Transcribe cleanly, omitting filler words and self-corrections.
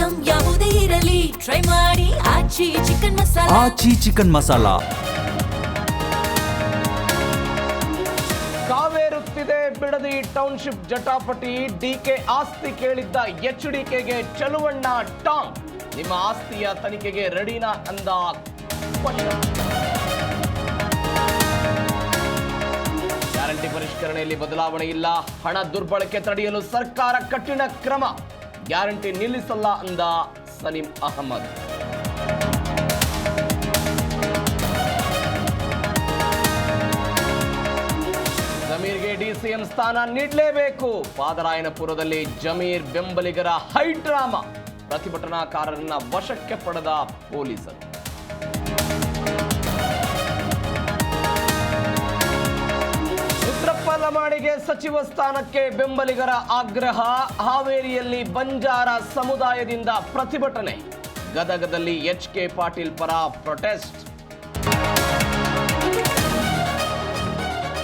Item ಯಾವುದೇ ಇರಲಿ try ಮಾಡಿ ಆಚಿ ಚಿಕನ್ ಮಸಾಲಾ. ಆಚಿ ಚಿಕನ್ ಮಸಾಲಾ. ಕಾವೇರುತ್ತಿದೆ ಬಿಡದಿ ಟೌನ್ಶಿಪ್ ಜಟಾಪಟಿ. ಡಿಕೆ ಆಸ್ತಿ ಕೇಳಿದ್ದ HDKಗೆ ಚಲುವಣ್ಣ ಟಾಂಗ್. ನಿಮ್ಮ ಆಸ್ತಿಯ ತನಿಖೆಗೆ ರೆಡಿನಾ ಅಂದ ಗ್ಯಾರಂಟಿ ಪರಿಷ್ಕರಣೆಯಲ್ಲಿ ಬದಲಾವಣೆ ಇಲ್ಲ. ಹಣ ದುರ್ಬಳಕೆ ತಡೆಯಲು ಸರ್ಕಾರ ಕಠಿಣ ಕ್ರಮ. ಗ್ಯಾರಂಟಿ ನಿಲ್ಲಿಸಲ್ಲ ಅಂದ ಸಲೀಂ ಅಹಮದ್. ಜಮೀರ್ಗೆ DCM ಸ್ಥಾನ ನೀಡಲೇಬೇಕು. ಪಾದರಾಯನಪುರದಲ್ಲಿ ಜಮೀರ್ ಬೆಂಬಲಿಗರ ಹೈಡ್ರಾಮಾ. ಪ್ರತಿಭಟನಾಕಾರರನ್ನ ವಶಕ್ಕೆ ಪಡೆದ ಪೊಲೀಸರು. ರುದ್ರಪ್ಪ ಲಮಾಣಿಗೆ ಸಚಿವ ಸ್ಥಾನಕ್ಕೆ ಬೆಂಬಲಿಗರ ಆಗ್ರಹ. ಹಾವೇರಿಯಲ್ಲಿ ಬಂಜಾರ ಸಮುದಾಯದಿಂದ ಪ್ರತಿಭಟನೆ. ಗದಗದಲ್ಲಿ HK ಪಾಟೀಲ್ ಪರ ಪ್ರೊಟೆಸ್ಟ್.